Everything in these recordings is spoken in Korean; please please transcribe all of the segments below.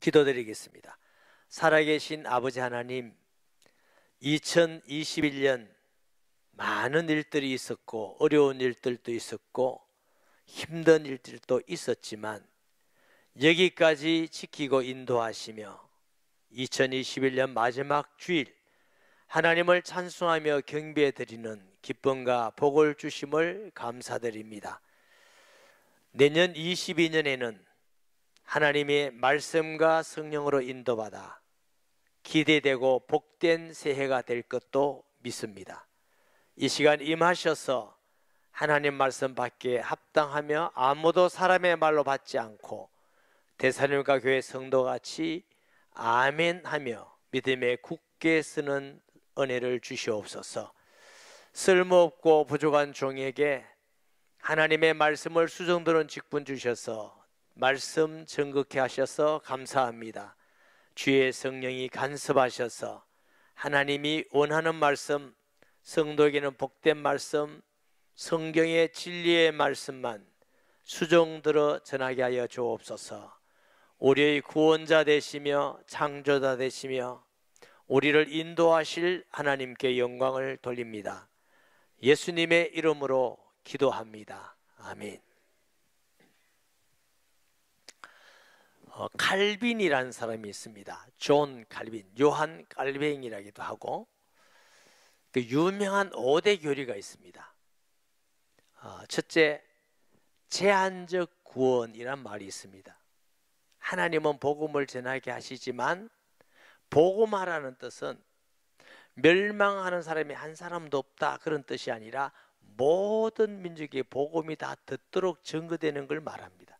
기도드리겠습니다. 살아계신 아버지 하나님, 2021년 많은 일들이 있었고 어려운 일들도 있었고 힘든 일들도 있었지만 여기까지 지키고 인도하시며 2021년 마지막 주일 하나님을 찬송하며 경배드리는 기쁨과 복을 주심을 감사드립니다. 내년 22년에는 하나님의 말씀과 성령으로 인도받아 기대되고 복된 새해가 될 것도 믿습니다. 이 시간 임하셔서 하나님 말씀 받기에 합당하며 아무도 사람의 말로 받지 않고 데살로니가 교회 성도같이 아멘 하며 믿음에 굳게 서는 은혜를 주시옵소서. 쓸모없고 부족한 종에게 하나님의 말씀을 수정드는 직분 주셔서 말씀 정극케 하셔서 감사합니다. 주의 성령이 간섭하셔서 하나님이 원하는 말씀, 성도에게는 복된 말씀, 성경의 진리의 말씀만 수정들어 전하게 하여 주옵소서. 우리의 구원자 되시며 창조자 되시며 우리를 인도하실 하나님께 영광을 돌립니다. 예수님의 이름으로 기도합니다. 아멘. 칼빈이라는 사람이 있습니다. 존 칼빈, 요한 칼뱅이라기도 하고 그 유명한 5대 교리가 있습니다. 첫째, 제한적 구원이란 말이 있습니다. 하나님은 복음을 전하게 하시지만 복음하라는 뜻은 멸망하는 사람이 한 사람도 없다 그런 뜻이 아니라 모든 민족의 복음이 다 듣도록 증거되는 걸 말합니다.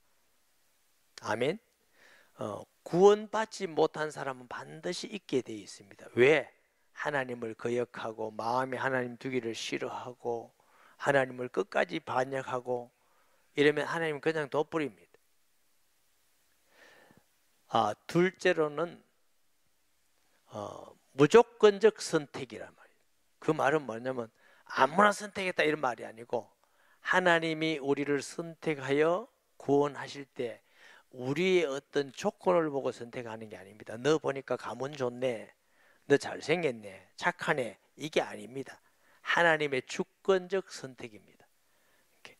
아멘. 구원받지 못한 사람은 반드시 있게 되어 있습니다. 왜? 하나님을 거역하고 마음에 하나님 두기를 싫어하고 하나님을 끝까지 반역하고 이러면 하나님 그냥 둬버립니다. 둘째로는 무조건적 선택이란 말이에요. 그 말은 뭐냐면 아무나 선택했다 이런 말이 아니고 하나님이 우리를 선택하여 구원하실 때 우리의 어떤 조건을 보고 선택하는 게 아닙니다. 너 보니까 가문 좋네, 너 잘생겼네, 착하네, 이게 아닙니다. 하나님의 주권적 선택입니다. 이렇게.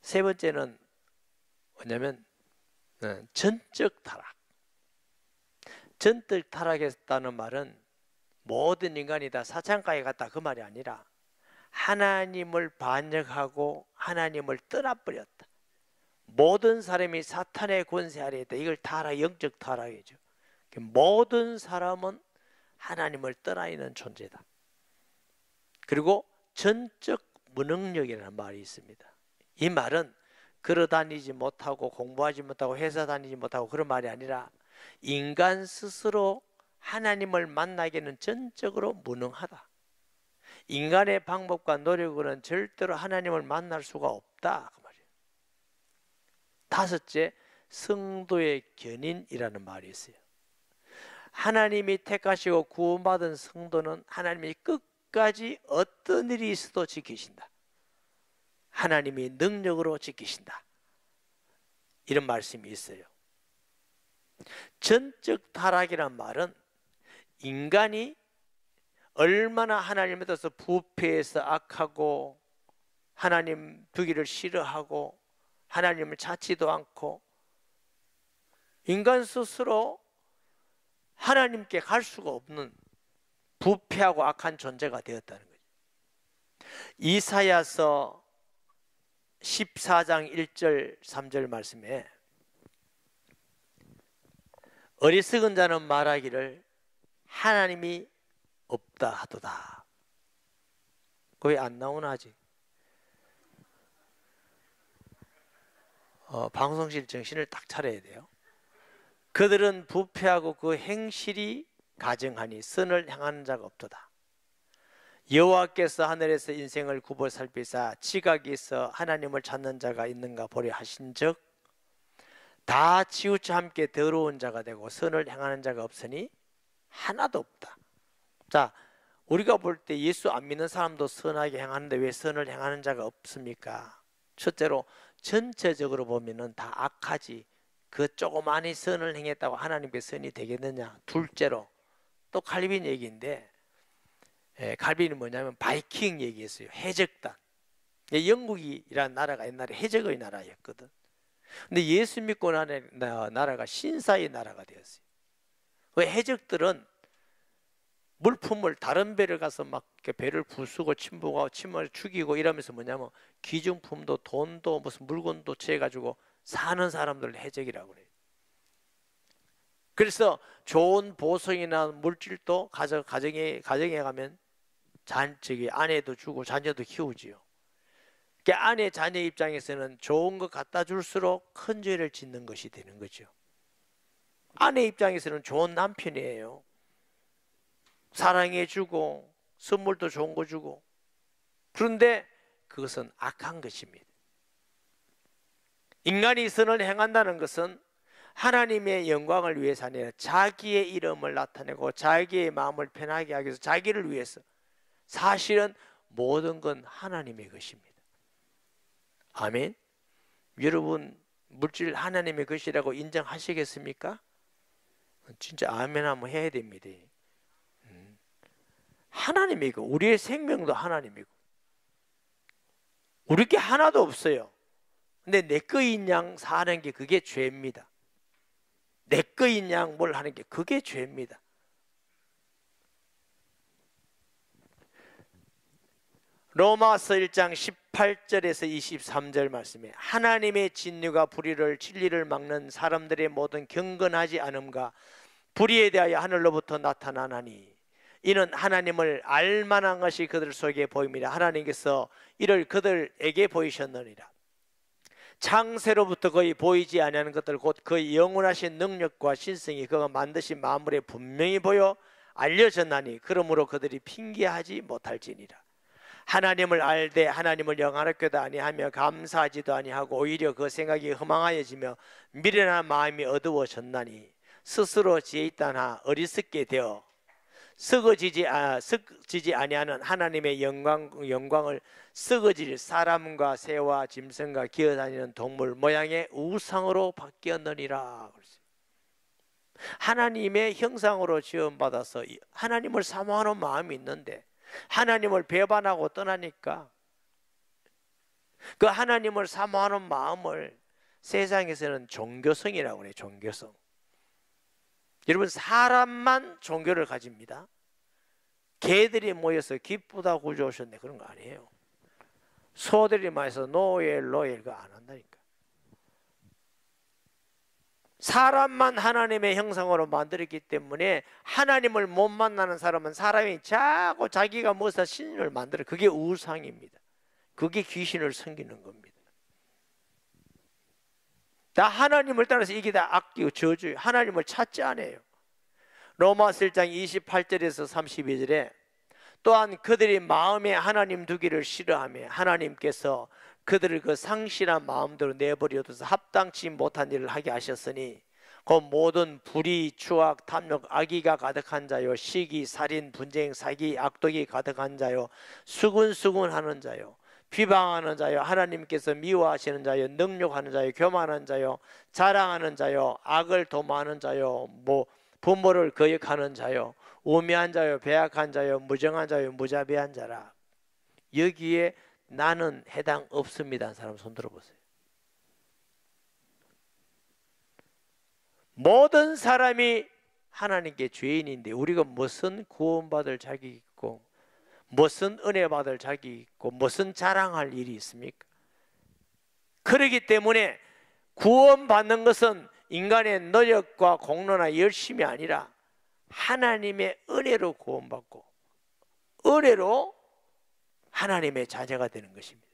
세 번째는 뭐냐면 전적 타락. 전적 타락했다는 말은 모든 인간이 다 사창가에 갔다 그 말이 아니라 하나님을 반역하고 하나님을 떠나버렸다. 모든 사람이 사탄의 권세 아래에 있다. 이걸 타락, 영적 타락이죠. 모든 사람은 하나님을 떠나 있는 존재다. 그리고 전적 무능력이라는 말이 있습니다. 이 말은 걸어다니지 못하고 공부하지 못하고 회사 다니지 못하고 그런 말이 아니라 인간 스스로 하나님을 만나기에는 전적으로 무능하다. 인간의 방법과 노력으로는 절대로 하나님을 만날 수가 없다 그 말이에요. 다섯째, 성도의 견인이라는 말이 있어요. 하나님이 택하시고 구원받은 성도는 하나님이 끝까지 어떤 일이 있어도 지키신다. 하나님이 능력으로 지키신다. 이런 말씀이 있어요. 전적 타락이란 말은 인간이 얼마나 하나님에 대해서 부패해서 악하고 하나님 두기를 싫어하고 하나님을 찾지도 않고 인간 스스로 하나님께 갈 수가 없는 부패하고 악한 존재가 되었다는 거죠. 이사야서 14장 1절 3절 말씀에 어리석은 자는 말하기를 하나님이 없다 하도다. 왜 안 나오나 아직? 방송실 정신을 딱 차려야 돼요. 그들은 부패하고 그 행실이 가증하니 선을 향하는 자가 없도다. 여호와께서 하늘에서 인생을 굽어 살피사 지각이 있어 하나님을 찾는 자가 있는가 보려 하신즉 다 치우쳐 함께 더러운 자가 되고 선을 행하는 자가 없으니 하나도 없다. 자, 우리가 볼 때 예수 안 믿는 사람도 선하게 행하는데 왜 선을 행하는 자가 없습니까? 첫째로 전체적으로 보면은 다 악하지. 그 조그마한 선을 행했다고 하나님께 선이 되겠느냐. 둘째로 또 칼빈 얘기인데, 칼빈이 뭐냐면 바이킹 얘기했어요. 해적단. 영국이라는 나라가 옛날에 해적의 나라였거든. 근데 예수 믿고 나는 나라가 신사의 나라가 되었어요. 그 해적들은 물품을 다른 배를 가서 막 배를 부수고 침몰하고 침을 죽이고 이러면서 뭐냐면 기중품도 돈도 무슨 물건도 채가지고 사는 사람들 해적이라고 그래요. 그래서 좋은 보석이나 물질도 가정에 가면 아내도 주고 자녀도 키우지요. 그러니까 아내 자녀 입장에서는 좋은 거 갖다 줄수록 큰 죄를 짓는 것이 되는 거죠. 아내 입장에서는 좋은 남편이에요. 사랑해 주고 선물도 좋은 거 주고. 그런데 그것은 악한 것입니다. 인간이 선을 행한다는 것은 하나님의 영광을 위해서 아니라 자기의 이름을 나타내고 자기의 마음을 편하게 하기 위해서, 자기를 위해서. 사실은 모든 건 하나님의 것입니다. 아멘. 여러분 물질 하나님의 것이라고 인정하시겠습니까? 진짜 아멘 한번 해야 됩니다. 하나님이고 우리의 생명도 하나님이고 우리 게 하나도 없어요. 근데 내 거인 양 사는 게 그게 죄입니다. 내 거인 양 뭘 하는 게 그게 죄입니다. 로마서 1장 18절에서 23절 말씀에 하나님의 진리가 진리를 막는 사람들의 모든 경건하지 않음과 불의에 대하여 하늘로부터 나타나나니 이는 하나님을 알만한 것이 그들 속에 보입니다. 하나님께서 이를 그들에게 보이셨느니라. 창세로부터 거의 보이지 아니하는 것들 곧 그의 영원하신 능력과 신성이 그가 만드신 만물에 분명히 보여 알려졌나니 그러므로 그들이 핑계하지 못할지니라. 하나님을 알되 하나님을 영화롭게도 아니하며 감사하지도 아니하고 오히려 그 생각이 허망하여지며 미련한 마음이 어두워졌나니 스스로 지혜 있다나 어리석게 되어 썩어지지 아니하는 하나님의 영광을 썩어질 사람과 새와 짐승과 기어다니는 동물 모양의 우상으로 바뀌었느니라. 하나님의 형상으로 지음받아서 하나님을 사모하는 마음이 있는데 하나님을 배반하고 떠나니까 그 하나님을 사모하는 마음을 세상에서는 종교성이라고 해요. 종교성. 여러분 사람만 종교를 가집니다. 개들이 모여서 기쁘다 구조하셨네 그런 거 아니에요. 소들이 모여서 노엘 그거 안 한다니까. 사람만 하나님의 형상으로 만들었기 때문에 하나님을 못 만나는 사람은 사람이 자꾸 자기가 무엇을 신을 만들어. 그게 우상입니다. 그게 귀신을 섬기는 겁니다. 다 하나님을 따라서 이게 다 악기고 저주예요. 하나님을 찾지 않아요. 로마서 1장 28절에서 32절에 또한 그들이 마음에 하나님 두기를 싫어하며 하나님께서 그들을 그 상실한 마음대로 내버려둬서 합당치 못한 일을 하게 하셨으니 그 모든 불의, 추악, 탐욕, 악의가 가득한 자요 시기, 살인, 분쟁, 사기, 악독이 가득한 자요 수군수군하는 자요 비방하는 자요 하나님께서 미워하시는 자요 능욕하는 자요 교만한 자요 자랑하는 자요 악을 도모하는 자요 부모를 거역하는 자요 우매한 자요 배악한 자요 무정한 자요 무자비한 자라. 여기에 나는 해당 없습니다. 한 사람 손 들어보세요. 모든 사람이 하나님께 죄인인데 우리가 무슨 구원받을 자격이 있고 무슨 은혜 받을 자격이 있고 무슨 자랑할 일이 있습니까? 그렇기 때문에 구원받는 것은 인간의 노력과 공로나 열심이 아니라 하나님의 은혜로 구원받고 은혜로 하나님의 자녀가 되는 것입니다.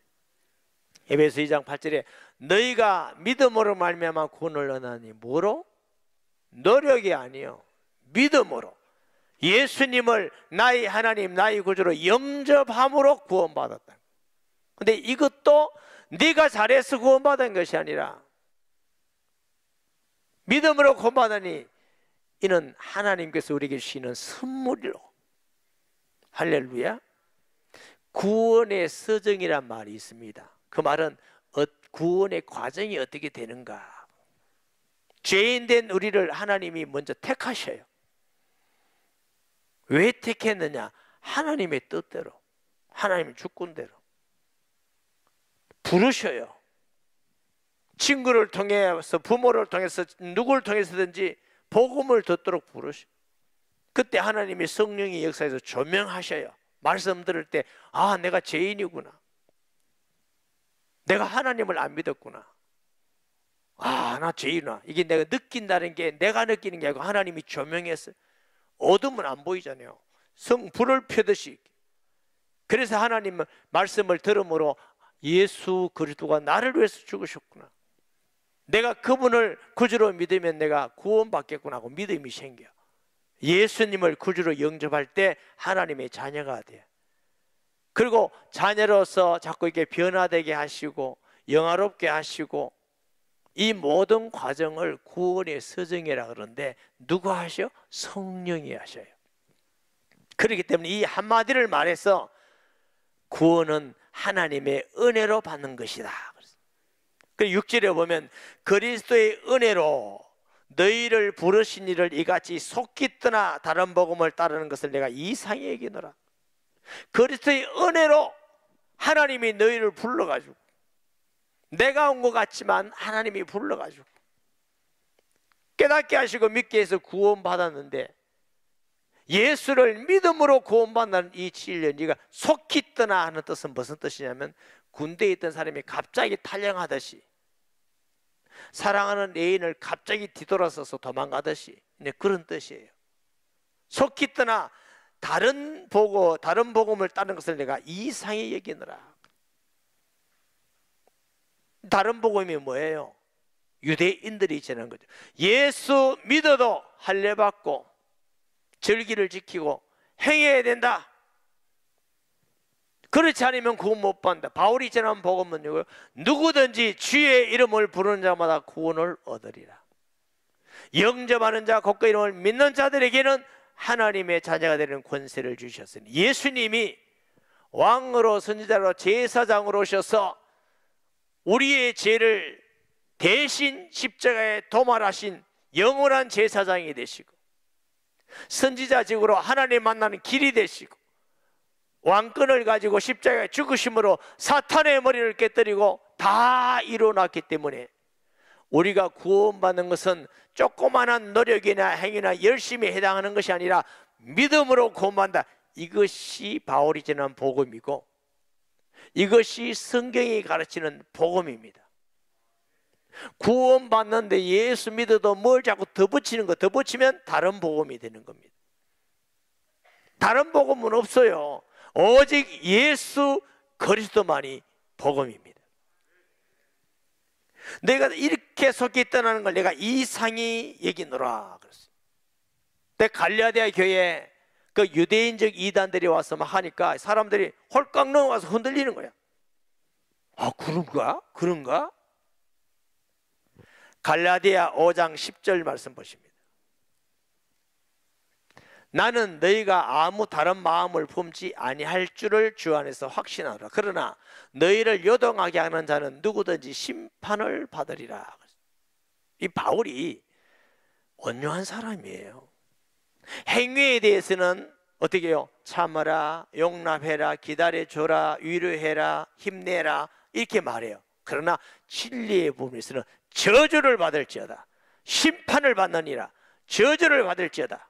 에베소 2장 8절에 너희가 믿음으로 말미암아 구원을 얻으니 뭐로? 노력이 아니요 믿음으로 예수님을 나의 하나님 나의 구주로 영접함으로 구원받았다. 근데 이것도 네가 잘해서 구원받은 것이 아니라 믿음으로 구원받으니 이는 하나님께서 우리에게 주시는 선물로. 할렐루야. 구원의 서정이란 말이 있습니다. 그 말은 구원의 과정이 어떻게 되는가. 죄인된 우리를 하나님이 먼저 택하셔요. 왜 택했느냐? 하나님의 뜻대로, 하나님의 주권대로 부르셔요. 친구를 통해서, 부모를 통해서, 누구를 통해서든지 복음을 듣도록 부르셔요. 그때 하나님의 성령의 역사에서 조명하셔요. 말씀 들을 때, 아, 내가 죄인이구나, 내가 하나님을 안 믿었구나, 아, 나 죄인이구나, 이게 내가 느낀다는 게 내가 느끼는 게 아니고 하나님이 조명했어요. 어둠은 안 보이잖아요. 불을 펴듯이. 그래서 하나님 말씀을 들음으로 예수 그리스도가 나를 위해서 죽으셨구나, 내가 그분을 구주로 믿으면 내가 구원받겠구나 하고 믿음이 생겨. 예수님을 구주로 영접할 때 하나님의 자녀가 돼요. 그리고 자녀로서 자꾸 이렇게 변화되게 하시고 영화롭게 하시고, 이 모든 과정을 구원의 서정이라 그러는데 누가 하셔? 성령이 하셔요. 그렇기 때문에 이 한마디를 말해서 구원은 하나님의 은혜로 받는 것이다. 그 6절에 보면 그리스도의 은혜로 너희를 부르신 이를 이같이 속기 떠나 다른 복음을 따르는 것을 내가 이상히 여기노라. 그리스도의 은혜로 하나님이 너희를 불러가지고, 내가 온 것 같지만 하나님이 불러가지고 깨닫게 하시고 믿게 해서 구원받았는데, 예수를 믿음으로 구원받는 이 진리, 네가 속히 떠나 하는 뜻은 무슨 뜻이냐면, 군대에 있던 사람이 갑자기 탈영하듯이, 사랑하는 애인을 갑자기 뒤돌아서서 도망가듯이, 네, 그런 뜻이에요. 속히 떠나 다른 복음을 따르는 것을 내가 이상히 여기느라. 다른 복음이 뭐예요? 유대인들이 전하는 거죠. 예수 믿어도 할례 받고 절기를 지키고 행해야 된다. 그렇지 않으면 구원 못 받는다. 바울이 전한 복음은 누구든지 주의 이름을 부르는 자마다 구원을 얻으리라. 영접하는 자, 곧 그 이름을 믿는 자들에게는 하나님의 자녀가 되는 권세를 주셨으니, 예수님이 왕으로, 선지자로, 제사장으로 오셔서 우리의 죄를 대신 십자가에 도말하신 영원한 제사장이 되시고, 선지자직으로 하나님 만나는 길이 되시고, 왕권을 가지고 십자가에 죽으심으로 사탄의 머리를 깨뜨리고 다 이루어놨기 때문에, 우리가 구원받는 것은 조그마한 노력이나 행위나 열심히 해당하는 것이 아니라 믿음으로 구원받는다. 이것이 바울이 전한 복음이고, 이것이 성경이 가르치는 복음입니다. 구원받는데 예수 믿어도 뭘 자꾸 더 붙이는 거, 더 붙이면 다른 복음이 되는 겁니다. 다른 복음은 없어요. 오직 예수 그리스도만이 복음입니다. 내가 이렇게 속히 떠나는 걸 내가 이상히 여기노라 그랬어요. 근데 갈라디아 교회에 그 유대인적 이단들이 와서 막 하니까 사람들이 홀깍 넘어가서 흔들리는 거야. 아, 그런가? 갈라디아 5장 10절 말씀 보십니다. 나는 너희가 아무 다른 마음을 품지 아니할 줄을 주 안에서 확신하노라. 그러나 너희를 요동하게 하는 자는 누구든지 심판을 받으리라. 이 바울이 온유한 사람이에요. 행위에 대해서는 어떻게 해요? 참아라, 용납해라, 기다려줘라, 위로해라, 힘내라, 이렇게 말해요. 그러나 진리의 부분에서는 저주를 받을지어다, 심판을 받느니라, 저주를 받을지어다.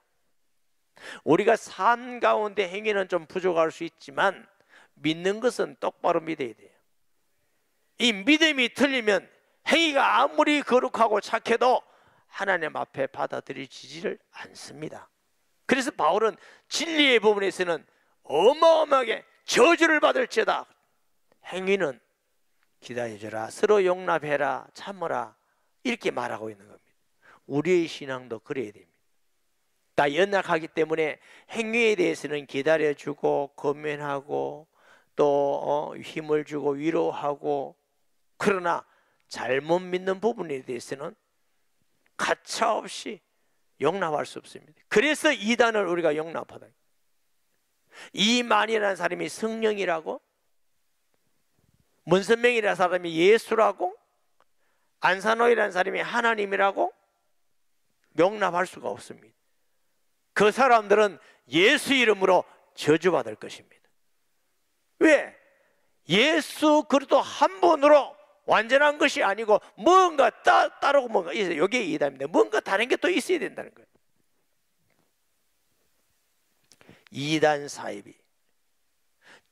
우리가 삶 가운데 행위는 좀 부족할 수 있지만 믿는 것은 똑바로 믿어야 돼요. 이 믿음이 틀리면 행위가 아무리 거룩하고 착해도 하나님 앞에 받아들여지지를 않습니다. 그래서 바울은 진리의 부분에서는 어마어마하게 저주를 받을지어다, 행위는 기다려줘라, 서로 용납해라, 참으라, 이렇게 말하고 있는 겁니다. 우리의 신앙도 그래야 됩니다. 다 연약하기 때문에 행위에 대해서는 기다려주고 권면하고 또 힘을 주고 위로하고, 그러나 잘못 믿는 부분에 대해서는 가차없이 용납할 수 없습니다. 그래서 이단을 우리가 용납하다. 이만이라는 사람이 성령이라고, 문선명이라는 사람이 예수라고, 안산호이라는 사람이 하나님이라고, 용납할 수가 없습니다. 그 사람들은 예수 이름으로 저주받을 것입니다. 왜? 예수 그리스도 한 분으로 완전한 것이 아니고 뭔가 따르고 뭔가 있어요. 이게 이단입니다. 뭔가 다른 게 또 있어야 된다는 거예요. 이단 사이비,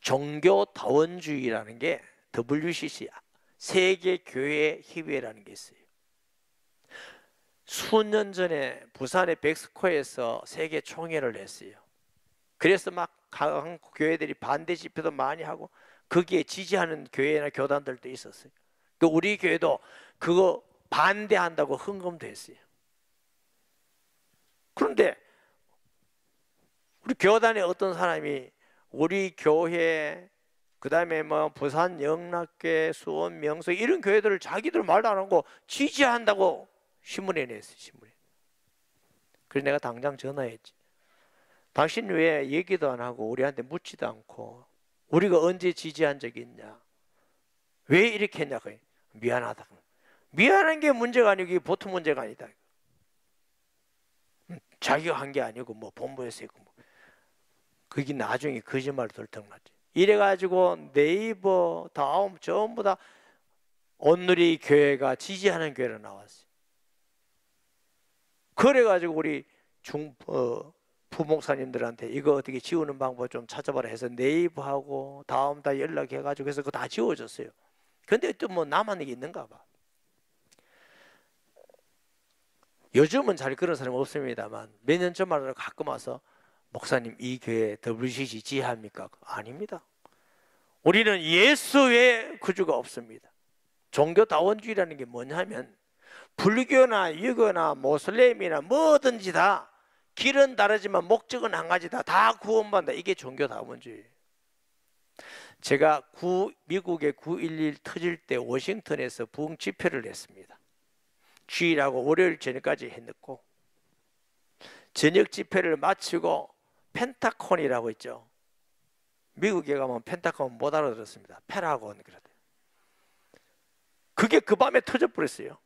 종교다원주의라는 게 WCC, 세계교회협의회라는 게 있어요. 수년 전에 부산의 백스코에서 세계 총회를 했어요. 그래서 막 각 교회들이 반대 집회도 많이 하고 거기에 지지하는 교회나 교단들도 있었어요. 우리 교회도 그거 반대한다고 헌금도 했어요. 그런데 우리 교단에 어떤 사람이 우리 교회, 그 다음에 뭐 부산 영락교회, 수원 명소 이런 교회들을 자기들 말도 안 하고 지지한다고 신문에 냈어요. 신문에. 그래서 내가 당장 전화했지. 당신 왜 얘기도 안 하고 우리한테 묻지도 않고 우리가 언제 지지한 적이 있냐, 왜 이렇게 했냐고. 미안하다. 미안한 게 문제가 아니고 이게 보통 문제가 아니다. 자기가 한 게 아니고 뭐 본부에서 했고 뭐. 그게 나중에 거짓말로 들통났지. 이래가지고 네이버 다음 전부 다 온누리 교회가 지지하는 교회로 나왔어요. 그래가지고 우리 부목사님들한테 이거 어떻게 지우는 방법 좀 찾아봐라 해서 네이버하고 다음 다 연락해가지고 해서 그거 다 지워졌어요. 근데 또 뭐 남은 게 있는가 봐. 요즘은 잘 그런 사람 없습니다만 몇 년 전만 가끔 와서 목사님 이 교회 WCC 지지합니까? 아닙니다. 우리는 예수 외에 구주가 없습니다. 종교다원주의라는 게 뭐냐면 불교나 유교나 모슬렘이나 뭐든지 다 길은 다르지만 목적은 한 가지다. 다 구원받는다. 이게 종교다원주의예요. 제가 미국의 9.11 터질 때 워싱턴에서 부흥 집회를 했습니다. 주일하고 월요일 저녁까지 했고 저녁 집회를 마치고 펜타콘이라고 있죠. 미국에 가면 펜타콘 못 알아들었습니다. 페라곤 그러대요. 그게 그 밤에 터져버렸어요.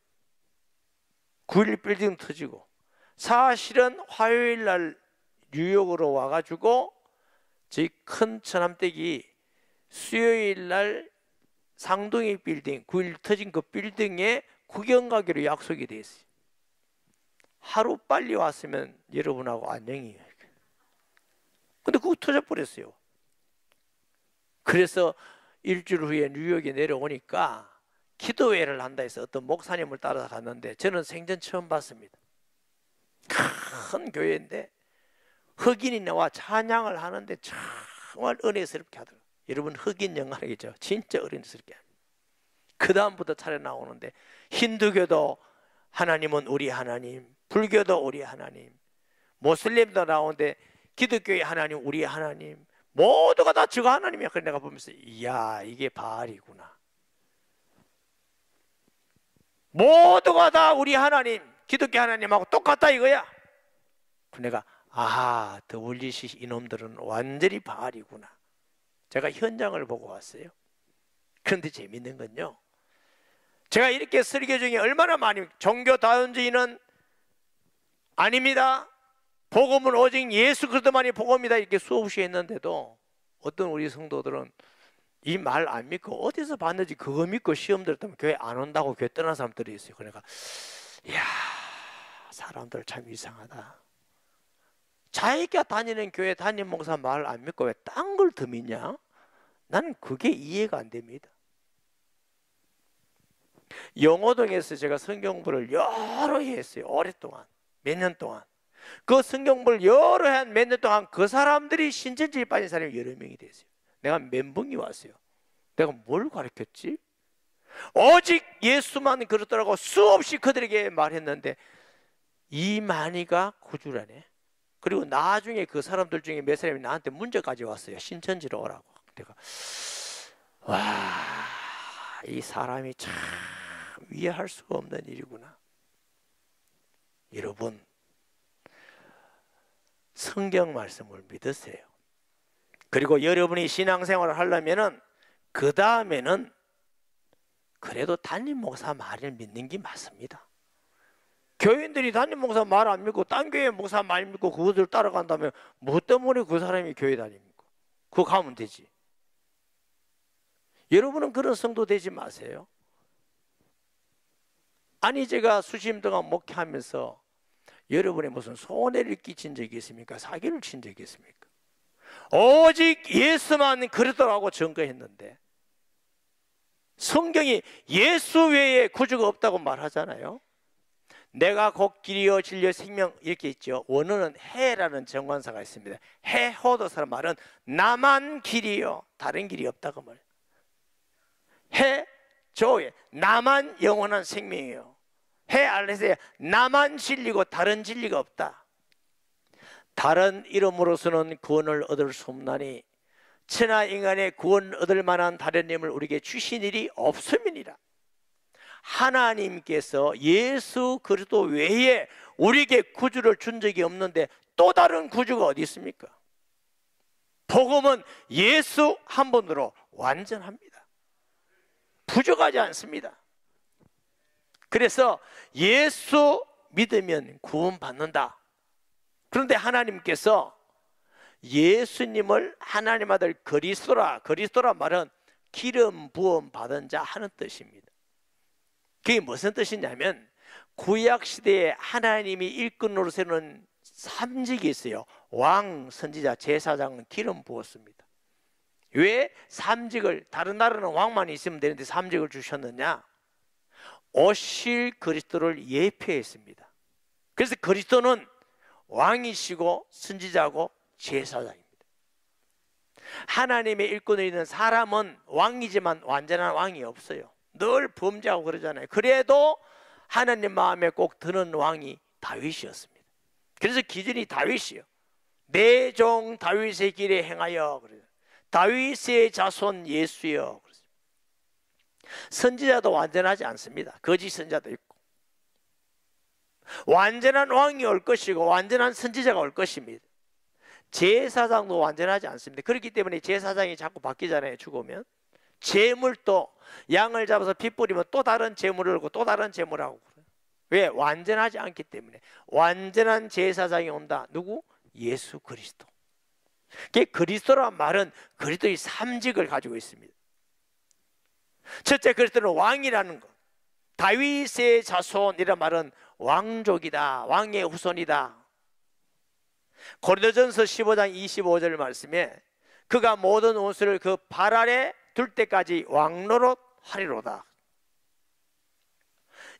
9.11 빌딩 터지고. 사실은 화요일 날 뉴욕으로 와가지고 저희 큰 처남댁이 수요일 날 상동이 빌딩 9.11 터진 그 빌딩에 구경 가기로 약속이 돼 있어요. 하루 빨리 왔으면 여러분하고 안녕이에요. 근데 그거 터져버렸어요. 그래서 일주일 후에 뉴욕에 내려오니까 기도회를 한다 해서 어떤 목사님을 따라서 갔는데 저는 생전 처음 봤습니다. 큰 교회인데 흑인이 나와 찬양을 하는데 정말 은혜스럽게 하더라고요. 여러분 흑인 영광이죠. 진짜 은혜스럽게. 그 다음부터 차례 나오는데 힌두교도 하나님은 우리 하나님, 불교도 우리 하나님, 모슬림도 나오는데 기독교의 하나님 우리 하나님, 모두가 다 저거 하나님이야. 그래서 내가 보면서 이야 이게 바알이구나. 모두가 다 우리 하나님, 기독교 하나님하고 똑같다 이거야. 그래서 내가 아하 WCC 이놈들은 완전히 바알이구나. 제가 현장을 보고 왔어요. 그런데 재밌는 건요, 제가 이렇게 설교 중에 얼마나 많이 종교다원주의는 아닙니다, 복음은 오직 예수 그리스도만이 복음이다 이렇게 수없이 했는데도 어떤 우리 성도들은 이 말 안 믿고 어디서 봤는지 그거 믿고 시험 들었다면 교회 안 온다고 교회 떠난 사람들이 있어요. 그러니까 이야 사람들 참 이상하다. 자기가 다니는 교회 담임 목사 말 안 믿고 왜 딴 걸 더 믿냐? 나는 그게 이해가 안 됩니다. 영호동에서 제가 성경부를 여러 해 했어요. 오랫동안 몇 년 동안. 그 성경부를 여러 해 한 몇 년 동안 그 사람들이 신천지에 빠진 사람이 여러 명이 됐어요. 내가 멘붕이 왔어요. 내가 뭘 가르쳤지? 오직 예수만 그렇더라고 수없이 그들에게 말했는데 이만희가 구주라네. 그리고 나중에 그 사람들 중에 몇 사람이 나한테 문제까지 왔어요. 신천지로 오라고. 내가 와, 이 사람이 참 이해할 수가 없는 일이구나. 여러분 성경 말씀을 믿으세요. 그리고 여러분이 신앙생활을 하려면은 그 다음에는 그래도 담임 목사 말을 믿는 게 맞습니다. 교인들이 담임 목사 말 안 믿고 딴 교회 목사 말 믿고 그것을 따라간다면 뭐 때문에 그 사람이 교회 다닙니까? 그거 가면 되지. 여러분은 그런 성도 되지 마세요. 아니, 제가 수십 년 동안 목회하면서 여러분의 무슨 손해를 끼친 적이 있습니까? 사기를 친 적이 있습니까? 오직 예수만 그리스도라고 증거했는데, 성경이 예수 외에 구주가 없다고 말하잖아요. 내가 곧 길이요 진리요 생명 이렇게 있죠. 원어는 해라는 정관사가 있습니다. 해호도사란 말은 나만 길이요, 다른 길이 없다고 말해요. 해 조에 나만 영원한 생명이요, 해 알레스에 나만 진리고 다른 진리가 없다. 다른 이름으로서는 구원을 얻을 수 없나니 천하 인간의 구원 얻을 만한 다른 이름을 우리에게 주신 일이 없음이니라. 하나님께서 예수 그리스도 외에 우리에게 구주를 준 적이 없는데 또 다른 구주가 어디 있습니까? 복음은 예수 한 분으로 완전합니다. 부족하지 않습니다. 그래서 예수 믿으면 구원받는다. 그런데 하나님께서 예수님을 하나님 아들 그리스도라, 그리스도라 말은 기름 부음 받은 자 하는 뜻입니다. 그게 무슨 뜻이냐면 구약시대에 하나님이 일꾼으로 세우는 삼직이 있어요. 왕, 선지자, 제사장은 기름 부었습니다. 왜 삼직을, 다른 나라는 왕만 있으면 되는데 삼직을 주셨느냐? 오실 그리스도를 예표했습니다. 그래서 그리스도는 왕이시고 선지자고 제사장입니다. 하나님의 일꾼을 있는 사람은 왕이지만 완전한 왕이 없어요. 늘 범죄하고 그러잖아요. 그래도 하나님 마음에 꼭 드는 왕이 다윗이었습니다. 그래서 기준이 다윗이요. 내 종 다윗의 길에 행하여, 다윗의 자손 예수여. 선지자도 완전하지 않습니다. 거짓 선지자도 있고. 완전한 왕이 올 것이고 완전한 선지자가 올 것입니다. 제사장도 완전하지 않습니다. 그렇기 때문에 제사장이 자꾸 바뀌잖아요. 죽으면 제물도 양을 잡아서 피 뿌리면 또 다른 제물을 하고 또 다른 제물을 하고. 왜? 완전하지 않기 때문에. 완전한 제사장이 온다. 누구? 예수 그리스도. 그리스도란 말은 그리스도의 삼직을 가지고 있습니다. 첫째, 그리스도는 왕이라는 것. 다윗의 자손이란 말은 왕족이다, 왕의 후손이다. 고린도전서 15장 25절 말씀에 그가 모든 원수를 그 발 아래 둘 때까지 왕노릇 하리로다.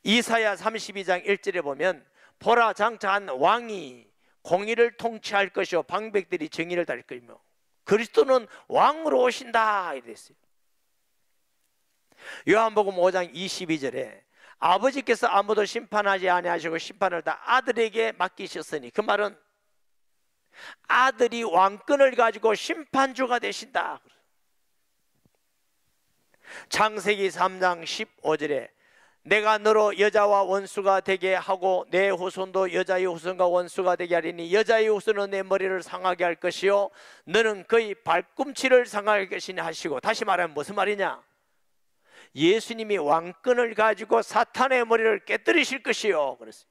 이사야 32장 1절에 보면 보라, 장차 한 왕이 공의를 통치할 것이요 방백들이 정의를 다릴 것이며 그리스도는 왕으로 오신다 이랬어요. 요한복음 5장 22절에 아버지께서 아무도 심판하지 아니하시고 심판을 다 아들에게 맡기셨으니, 그 말은 아들이 왕권을 가지고 심판주가 되신다. 창세기 3장 15절에 내가 너로 여자와 원수가 되게 하고 내 후손도 여자의 후손과 원수가 되게 하리니 여자의 후손은 내 머리를 상하게 할 것이요 너는 그의 발꿈치를 상하게 할 것이니 하시고, 다시 말하면 무슨 말이냐? 예수님이 왕권을 가지고 사탄의 머리를 깨뜨리실 것이요 그랬어요.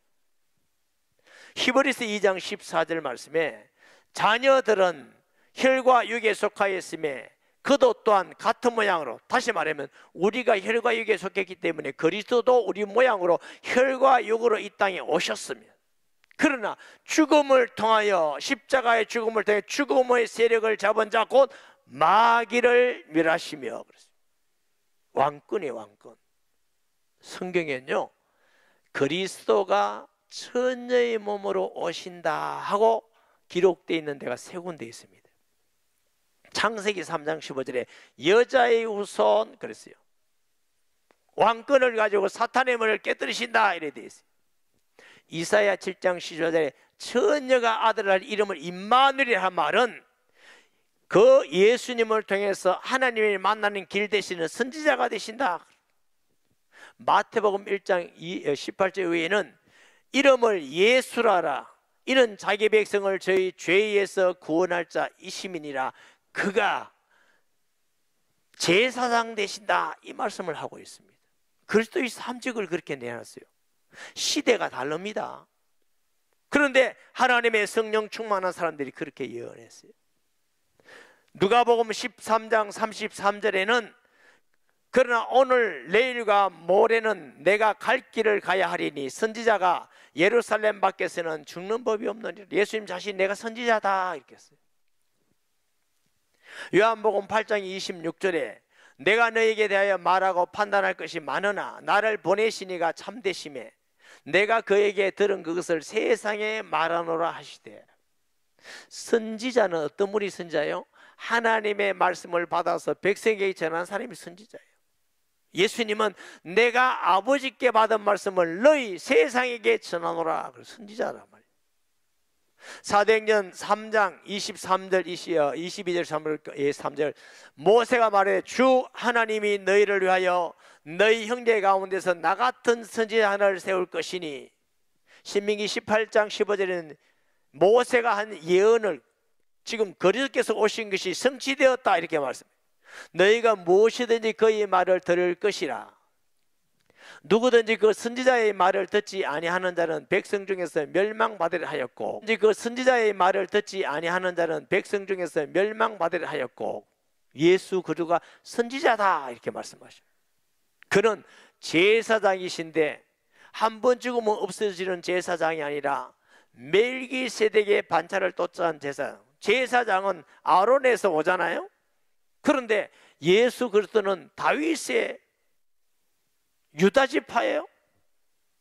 히브리서 2장 14절 말씀에 자녀들은 혈과 육에 속하였음에 그도 또한 같은 모양으로, 다시 말하면 우리가 혈과 육에 속했기 때문에 그리스도도 우리 모양으로 혈과 육으로 이 땅에 오셨습니다. 그러나 죽음을 통하여, 십자가의 죽음을 통해 죽음의 세력을 잡은 자 곧 마귀를 멸하시며 그랬어요. 왕권의 왕권. 성경에는요 그리스도가 처녀의 몸으로 오신다 하고 기록되어 있는 데가 세 군데 있습니다. 창세기 3장 15절에 여자의 후손 그랬어요. 왕권을 가지고 사탄의 머리를 깨뜨리신다 이래 되어 있어요. 이사야 7장 15절에 처녀가 아들을 할 이름을 임마누엘이라 한 말은 그 예수님을 통해서 하나님을 만나는 길 되시는 선지자가 되신다. 마태복음 1장 18절 외에는 이름을 예수라라, 이는 자기 백성을 저희 죄에서 구원할 자 이시민이라, 그가 제사장 되신다 이 말씀을 하고 있습니다. 그리스도의 삼직을 그렇게 내놨어요. 시대가 다릅니다. 그런데 하나님의 성령 충만한 사람들이 그렇게 예언했어요. 누가복음 13장 33절에는 그러나 오늘 내일과 모레는 내가 갈 길을 가야 하리니 선지자가 예루살렘 밖에서는 죽는 법이 없느니라. 예수님 자신 내가 선지자다 이렇게 했어요. 요한복음 8장 26절에 내가 너에게 대하여 말하고 판단할 것이 많으나 나를 보내시니가 참되심에 내가 그에게 들은 그것을 세상에 말하노라 하시되. 선지자는 어떤 분이 선지자예요? 하나님의 말씀을 받아서 백성에게 전한 사람이 선지자예요. 예수님은 내가 아버지께 받은 말씀을 너희 세상에게 전하노라. 선지자란 말이에요. 사도행전 3장 23절 22절 3절 모세가 말해 주 하나님이 너희를 위하여 너희 형제 가운데서 나 같은 선지자 하나를 세울 것이니. 신명기 18장 15절에는 모세가 한 예언을 지금 그리스도께서 오신 것이 성취되었다 이렇게 말씀해요. 너희가 무엇이든지 그의 말을 들을 것이라. 누구든지 그 선지자의 말을 듣지 아니하는 자는 백성 중에서 멸망받으려 하였고, 그 선지자의 말을 듣지 아니하는 자는 백성 중에서 멸망받으려 하였고, 예수 그리스도가 선지자다 이렇게 말씀하셔요. 그는 제사장이신데 한 번 죽으면 없어지는 제사장이 아니라 멜기세덱의 반차를 쫓아온 제사장. 제사장은 아론에서 오잖아요. 그런데 예수 그리스도는 다윗의 유다 지파예요.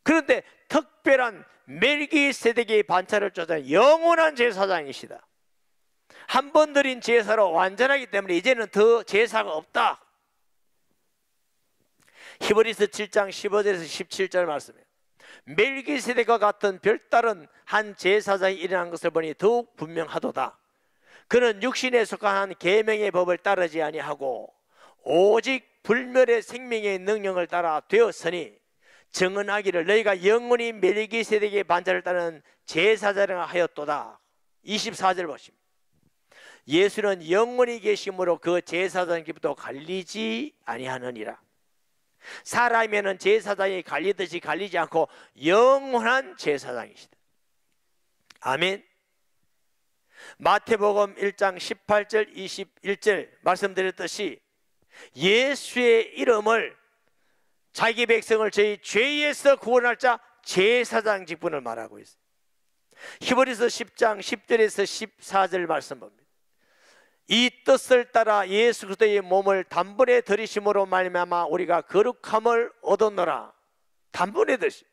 그런데 특별한 멜기세덱의 반차를 쫓아온 영원한 제사장이시다. 한 번 드린 제사로 완전하기 때문에 이제는 더 제사가 없다. 히브리서 7장 15절에서 17절 말씀이에요. 멜기세덱과 같은 별다른 한 제사장이 일어난 것을 보니 더욱 분명하도다. 그는 육신에 속한 한 계명의 법을 따르지 아니하고 오직 불멸의 생명의 능력을 따라 되었으니 정언하기를 너희가 영원히 멜기세덱의 반차를 따르는 제사장을 하였도다. 24절 보십니다. 예수는 영원히 계심으로 그 제사장기부터 갈리지 아니하느니라. 사람이면 제사장이 갈리듯이 갈리지 않고 영원한 제사장이시다. 아멘. 마태복음 1장 18절 21절 말씀드렸듯이 예수의 이름을 자기 백성을 저희 죄에서 구원할 자 제사장 직분을 말하고 있어요. 히브리서 10장 10절에서 14절 말씀 봅니다. 이 뜻을 따라 예수 그리스도의 몸을 단번에 들이심으로 말미암아 우리가 거룩함을 얻었노라. 단번에 드시.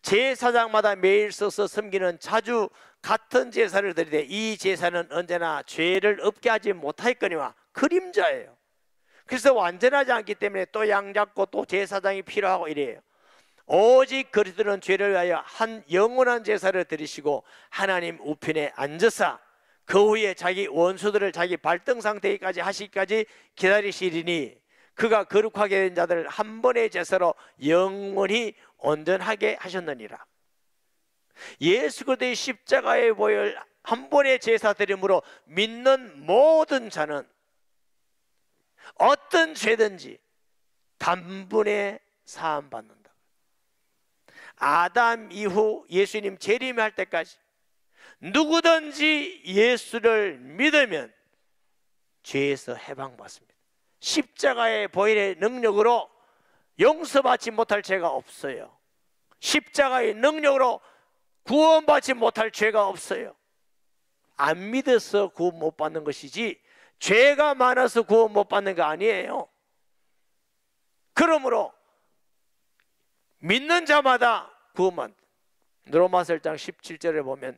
제사장마다 매일 서서 섬기는 자주 같은 제사를 드리되 이 제사는 언제나 죄를 없게 하지 못하였거니와 그림자예요. 그래서 완전하지 않기 때문에 또 양 잡고 또 제사장이 필요하고 이래요. 오직 그리스도는 죄를 위하여 한 영원한 제사를 드리시고 하나님 우편에 앉으사 그 후에 자기 원수들을 자기 발등 상태까지 하시기까지 기다리시리니 그가 거룩하게 된 자들을 한 번의 제사로 영원히 온전하게 하셨느니라. 예수 그리스도의 십자가의 보혈 한 번의 제사 드림으로 믿는 모든 자는 어떤 죄든지 단번에 사함 받는다. 아담 이후 예수님 재림할 때까지 누구든지 예수를 믿으면 죄에서 해방받습니다. 십자가의 보혈의 능력으로 용서받지 못할 죄가 없어요. 십자가의 능력으로 구원받지 못할 죄가 없어요. 안 믿어서 구원 못 받는 것이지 죄가 많아서 구원 못 받는 거 아니에요. 그러므로 믿는 자마다 구원만. 로마서 1장 17절에 보면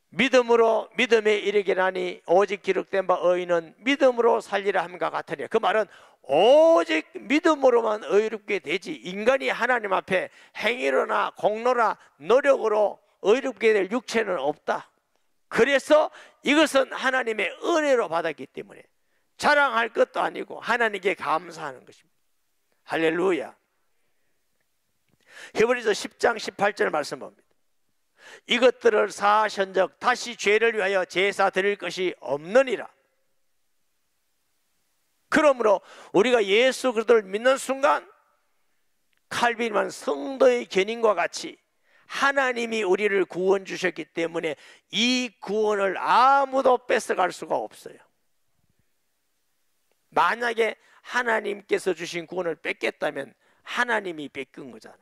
믿음으로 믿음에 이르기라니 오직 기록된 바 의인은 믿음으로 살리라 함과 같으니. 그 말은 오직 믿음으로만 의롭게 되지 인간이 하나님 앞에 행위로나 공로나 노력으로 의롭게 될 육체는 없다. 그래서 이것은 하나님의 은혜로 받았기 때문에 자랑할 것도 아니고 하나님께 감사하는 것입니다. 할렐루야. 히브리서 10장 18절 말씀 봅니다. 이것들을 사하신즉 다시 죄를 위하여 제사 드릴 것이 없느니라. 그러므로 우리가 예수 그리스도를 믿는 순간 칼빈은 성도의 견인과 같이 하나님이 우리를 구원 주셨기 때문에 이 구원을 아무도 뺏어갈 수가 없어요. 만약에 하나님께서 주신 구원을 뺏겠다면 하나님이 뺏긴 거잖아.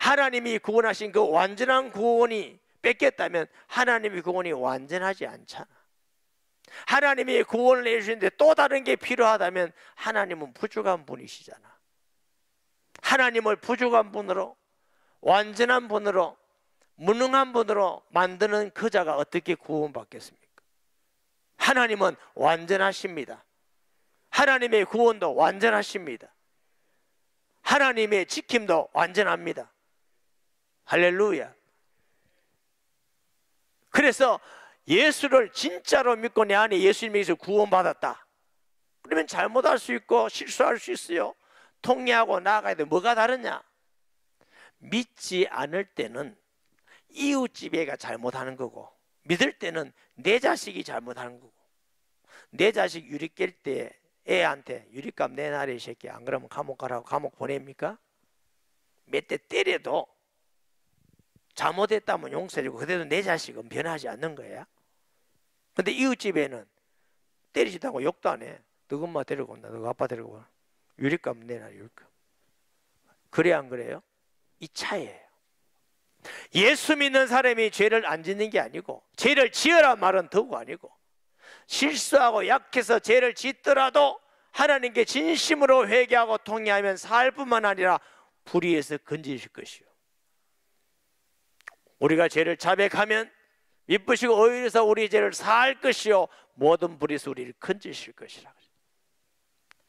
하나님이 구원하신 그 완전한 구원이 뺏겼다면 하나님의 구원이 완전하지 않잖아. 하나님이 구원을 해주시는데 또 다른 게 필요하다면 하나님은 부족한 분이시잖아. 하나님을 부족한 분으로, 완전한 분으로, 무능한 분으로 만드는 그 자가 어떻게 구원받겠습니까? 하나님은 완전하십니다. 하나님의 구원도 완전하십니다. 하나님의 지킴도 완전합니다. 할렐루야. 그래서 예수를 진짜로 믿고 내 안에 예수님에게서 구원받았다. 그러면 잘못할 수 있고 실수할 수 있어요. 통회하고 나아가야 돼. 뭐가 다르냐? 믿지 않을 때는 이웃집애가 잘못하는 거고, 믿을 때는 내 자식이 잘못하는 거고. 내 자식 유리 깰 때 애한테 유리값 내놔라 이 새끼, 안 그러면 감옥 가라고 감옥 보냅니까? 몇 대 때려도 잘못했다면 용서해주고 그래도 내 자식은 변하지 않는 거야. 근데 이웃집에는 때리지도 않고 욕도 안 해. 너 엄마 데리고 온다, 너 아빠 데리고 와, 유리값 내놔, 유리값. 그래 안 그래요? 이 차이예요. 예수 믿는 사람이 죄를 안 짓는 게 아니고, 죄를 지으라 말은 더욱 아니고, 실수하고 약해서 죄를 짓더라도 하나님께 진심으로 회개하고 통회하면 살 뿐만 아니라 불의에서 건지실 것이요. 우리가 죄를 자백하면 미쁘시고 오히려서 우리 죄를 사할 것이요 모든 불의에서 우리를 건지실 것이라.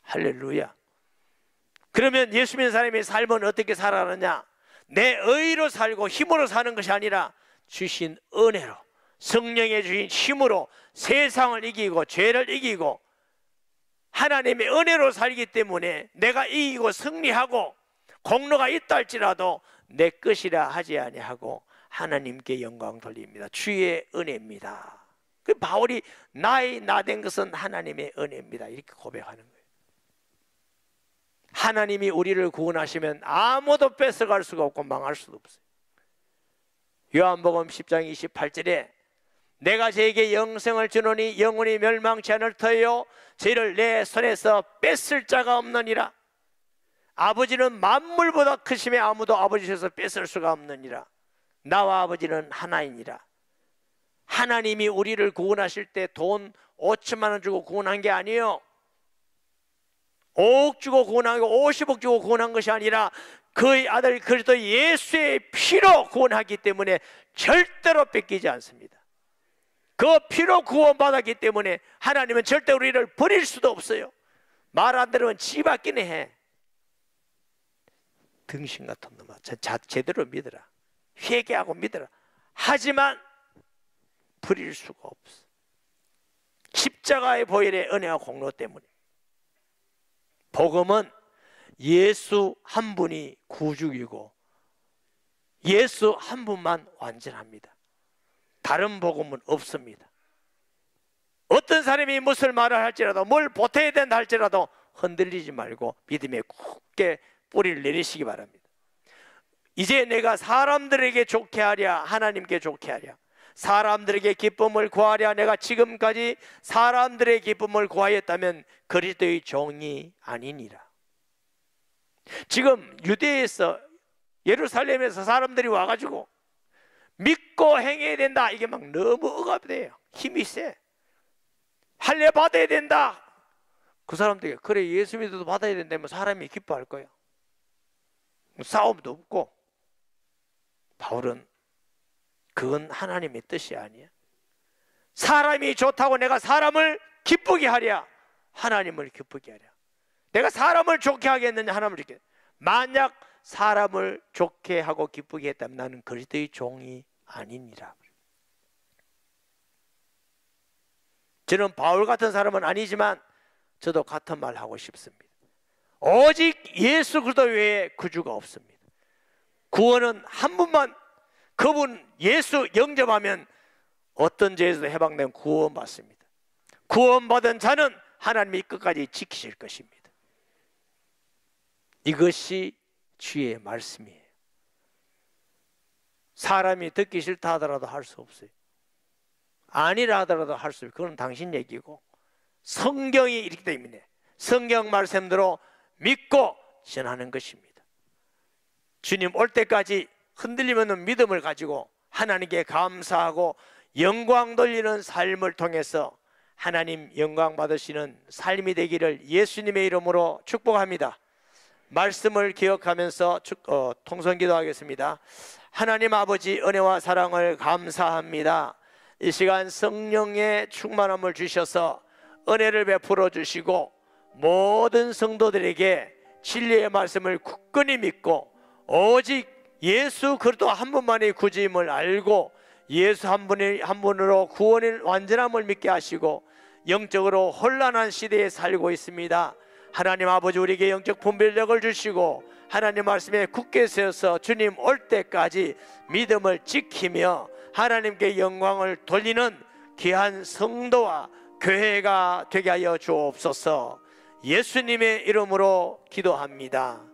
할렐루야. 그러면 예수 믿는 사람의 삶은 어떻게 살아가느냐? 내 의로 살고 힘으로 사는 것이 아니라 주신 은혜로, 성령의 주신 힘으로 세상을 이기고 죄를 이기고 하나님의 은혜로 살기 때문에 내가 이기고 승리하고 공로가 있다 할지라도 내 것이라 하지 아니하고 하나님께 영광 돌립니다. 주의 은혜입니다. 그 바울이 나의 나된 것은 하나님의 은혜입니다 이렇게 고백하는 거예요. 하나님이 우리를 구원하시면 아무도 뺏어갈 수가 없고 망할 수도 없어요. 요한복음 10장 28절에 내가 저에게 영생을 주노니 영원히 멸망치 않을 터요 죄를 내 손에서 뺏을 자가 없느니라. 아버지는 만물보다 크심에 아무도 아버지에서 뺏을 수가 없느니라. 나와 아버지는 하나이니라. 하나님이 우리를 구원하실 때 돈 5천만 원 주고 구원한 게 아니에요. 5억 주고 구원한 게 50억 주고 구원한 것이 아니라 그의 아들 그리스도 예수의 피로 구원하기 때문에 절대로 뺏기지 않습니다. 그 피로 구원받았기 때문에 하나님은 절대 우리를 버릴 수도 없어요. 말 안 들으면 지 받기는 해. 등신 같은 놈아, 제대로 믿어라. 회개하고 믿어라. 하지만 버릴 수가 없어. 십자가의 보혈의 은혜와 공로 때문에. 복음은 예수 한 분이 구주이고 예수 한 분만 완전합니다. 다른 복음은 없습니다. 어떤 사람이 무슨 말을 할지라도 뭘 보태야 된다 할지라도 흔들리지 말고 믿음에 굳게 뿌리를 내리시기 바랍니다. 이제 내가 사람들에게 좋게 하랴 하나님께 좋게 하랴, 사람들에게 기쁨을 구하랴 내가 지금까지 사람들의 기쁨을 구하였다면 그리스도의 종이 아니니라. 지금 유대에서 예루살렘에서 사람들이 와가지고 믿고 행해야 된다 이게 막 너무 억압돼요. 힘이 세. 할례 받아야 된다. 그 사람들이 그래 예수 믿어도 받아야 된다면 사람이 기뻐할 거예요. 싸움도 없고. 바울은 그건 하나님의 뜻이 아니야. 사람이 좋다고 내가 사람을 기쁘게 하랴 하나님을 기쁘게 하랴. 내가 사람을 좋게 하겠느냐 하나님을 좋게. 만약 사람을 좋게 하고 기쁘게 했다면 나는 그리스도의 종이 아니니라. 저는 바울 같은 사람은 아니지만 저도 같은 말 하고 싶습니다. 오직 예수 그리스도 외에 구주가 없습니다. 구원은 한 분만, 그분 예수 영접하면 어떤 죄에서도 해방되면 구원받습니다. 구원받은 자는 하나님이 끝까지 지키실 것입니다. 이것이 주의 말씀이에요. 사람이 듣기 싫다 하더라도 할 수 없어요. 아니라 하더라도 할 수 없어요. 그건 당신 얘기고, 성경이 이렇기 때문에 성경 말씀대로 믿고 전하는 것입니다. 주님 올 때까지 흔들림 없는 믿음을 가지고 하나님께 감사하고 영광 돌리는 삶을 통해서 하나님 영광 받으시는 삶이 되기를 예수님의 이름으로 축복합니다. 말씀을 기억하면서 통성 기도하겠습니다. 하나님 아버지, 은혜와 사랑을 감사합니다. 이 시간 성령의 충만함을 주셔서 은혜를 베풀어 주시고 모든 성도들에게 진리의 말씀을 굳건히 믿고 오직 예수 그리스도 한 분만이 구주임을 알고 예수 한 분으로 구원의 완전함을 믿게 하시고 영적으로 혼란한 시대에 살고 있습니다. 하나님 아버지, 우리에게 영적 분별력을 주시고 하나님 말씀에 굳게 서서 주님 올 때까지 믿음을 지키며 하나님께 영광을 돌리는 귀한 성도와 교회가 되게 하여 주옵소서. 예수님의 이름으로 기도합니다.